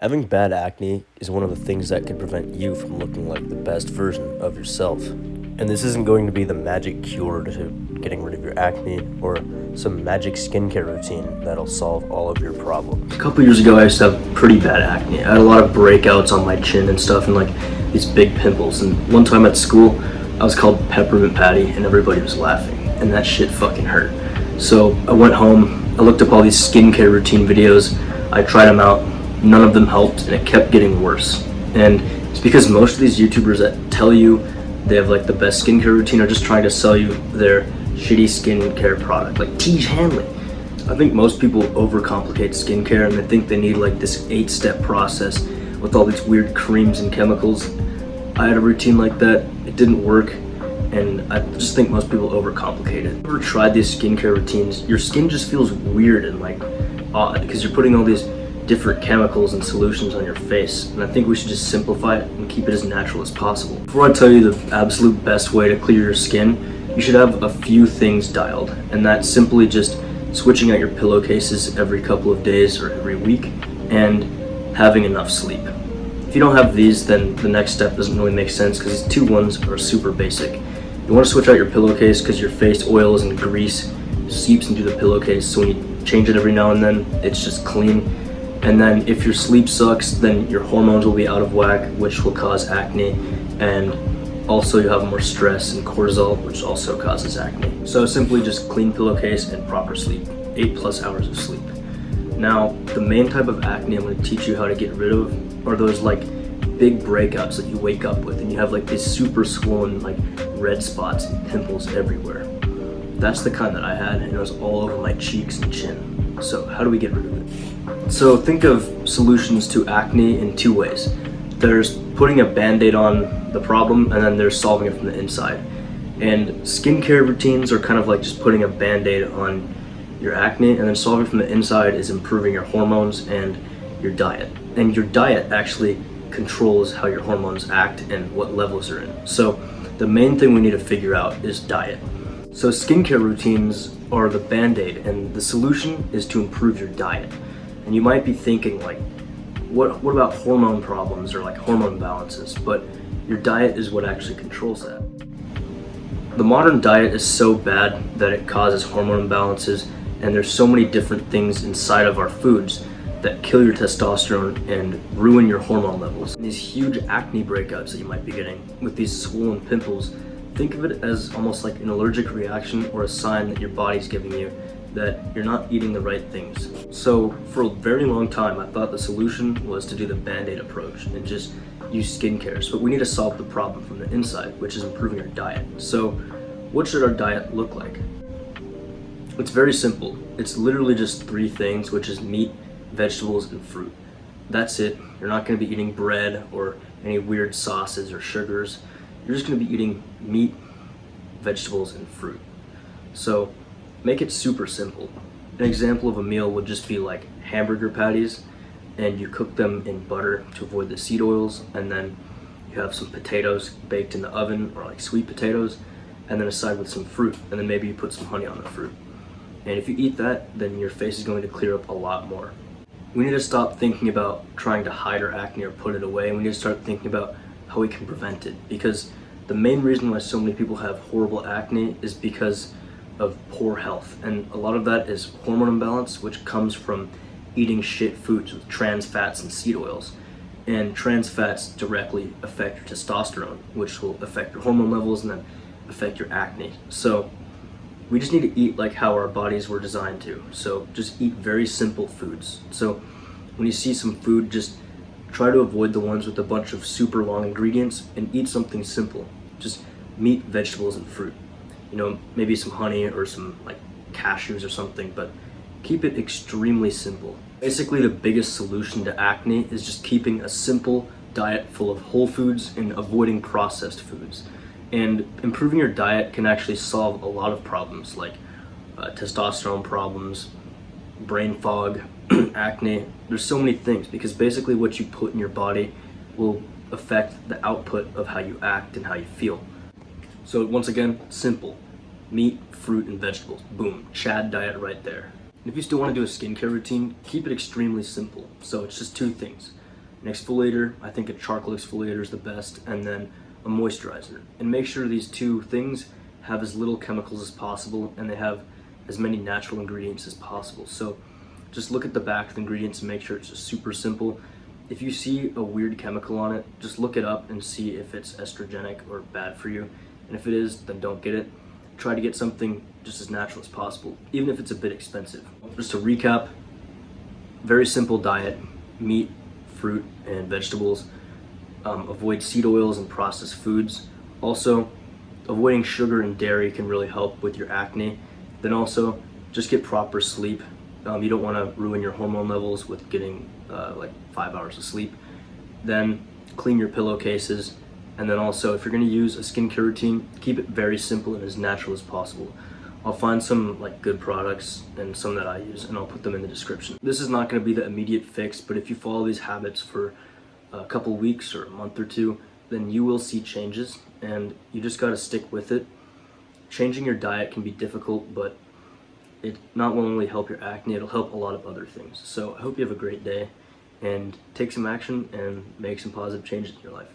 Having bad acne is one of the things that can prevent you from looking like the best version of yourself. And this isn't going to be the magic cure to getting rid of your acne or some magic skincare routine that'll solve all of your problems. A couple years ago, I used to have pretty bad acne. I had a lot of breakouts on my chin and stuff and like these big pimples. And one time at school, I was called Peppermint Patty and everybody was laughing. And that shit fucking hurt. So I went home, I looked up all these skincare routine videos, I tried them out. None of them helped, and it kept getting worse. And it's because most of these YouTubers that tell you they have like the best skincare routine are just trying to sell you their shitty skincare product, like Tiege Hanley. I think most people overcomplicate skincare and they think they need like this 8-step process with all these weird creams and chemicals. I had a routine like that, it didn't work, and I just think most people overcomplicate it. If you've ever tried these skincare routines, your skin just feels weird and like odd because you're putting all these different chemicals and solutions on your face, and I think we should just simplify it and keep it as natural as possible. Before I tell you the absolute best way to clear your skin, you should have a few things dialed, and that's simply just switching out your pillowcases every couple of days or every week and having enough sleep. If you don't have these, then the next step doesn't really make sense because these two ones are super basic. You want to switch out your pillowcase because your face oils and grease seeps into the pillowcase, so when you change it every now and then, it's just clean. And then if your sleep sucks, then your hormones will be out of whack, which will cause acne, and also you have more stress and cortisol, which also causes acne. So simply just clean pillowcase and proper sleep, 8+ hours of sleep. Now, the main type of acne I'm going to teach you how to get rid of are those like big breakouts that you wake up with, and you have like these super swollen like red spots and pimples everywhere. That's the kind that I had, and it was all over my cheeks and chin. So how do we get rid of it? So think of solutions to acne in two ways. There's putting a band-aid on the problem, and then there's solving it from the inside. And skincare routines are kind of like just putting a band-aid on your acne, and then solving from the inside is improving your hormones and your diet. And your diet actually controls how your hormones act and what levels they're in. So the main thing we need to figure out is diet. So skincare routines are the band-aid, and the solution is to improve your diet. And you might be thinking like, what about hormone problems or like hormone imbalances? But your diet is what actually controls that. The modern diet is so bad that it causes hormone imbalances, and there's so many different things inside of our foods that kill your testosterone and ruin your hormone levels. And these huge acne breakouts that you might be getting with these swollen pimples, think of it as almost like an allergic reaction or a sign that your body's giving you that you're not eating the right things. So for a very long time, I thought the solution was to do the band-aid approach and just use skincare. But we need to solve the problem from the inside, which is improving our diet. So what should our diet look like? It's very simple. It's literally just 3 things, which is meat, vegetables, and fruit. That's it. You're not going to be eating bread or any weird sauces or sugars. You're just going to be eating meat, vegetables, and fruit. So make it super simple. An example of a meal would just be like hamburger patties, and you cook them in butter to avoid the seed oils, and then you have some potatoes baked in the oven, or like sweet potatoes, and then a side with some fruit, and then maybe you put some honey on the fruit. And if you eat that, then your face is going to clear up a lot more. We need to stop thinking about trying to hide our acne or put it away. We need to start thinking about how we can prevent it, because the main reason why so many people have horrible acne is because of poor health, and a lot of that is hormone imbalance, which comes from eating shit foods with trans fats and seed oils. And trans fats directly affect your testosterone, which will affect your hormone levels and then affect your acne. So we just need to eat like how our bodies were designed to. So just eat very simple foods. So when you see some food, just try to avoid the ones with a bunch of super long ingredients and eat something simple. Just meat, vegetables, and fruit. You know, maybe some honey or some like cashews or something, but keep it extremely simple. Basically, the biggest solution to acne is just keeping a simple diet full of whole foods and avoiding processed foods. And improving your diet can actually solve a lot of problems like testosterone problems, brain fog, acne. There's so many things, because basically what you put in your body will affect the output of how you act and how you feel. So once again, simple. Meat, fruit, and vegetables. Boom. Chad diet right there. And if you still want to do a skincare routine, keep it extremely simple. So it's just 2 things. an exfoliator. I think a charcoal exfoliator is the best, and then a moisturizer. And make sure these two things have as little chemicals as possible and they have as many natural ingredients as possible. So just look at the back of the ingredients and make sure it's just super simple. If you see a weird chemical on it, just look it up and see if it's estrogenic or bad for you. And if it is, then don't get it. Try to get something just as natural as possible, even if it's a bit expensive. Just to recap, very simple diet: meat, fruit, and vegetables. Avoid seed oils and processed foods. Also, avoiding sugar and dairy can really help with your acne. Then also, just get proper sleep. You don't want to ruin your hormone levels with getting like 5 hours of sleep. Then clean your pillowcases. And then also, if you're going to use a skincare routine, keep it very simple and as natural as possible. I'll find some like good products and some that I use, and I'll put them in the description. This is not going to be the immediate fix, but if you follow these habits for a couple weeks or a month or two, then you will see changes, and you just got to stick with it. Changing your diet can be difficult, but it not only help your acne, it'll help a lot of other things. So I hope you have a great day and take some action and make some positive changes in your life.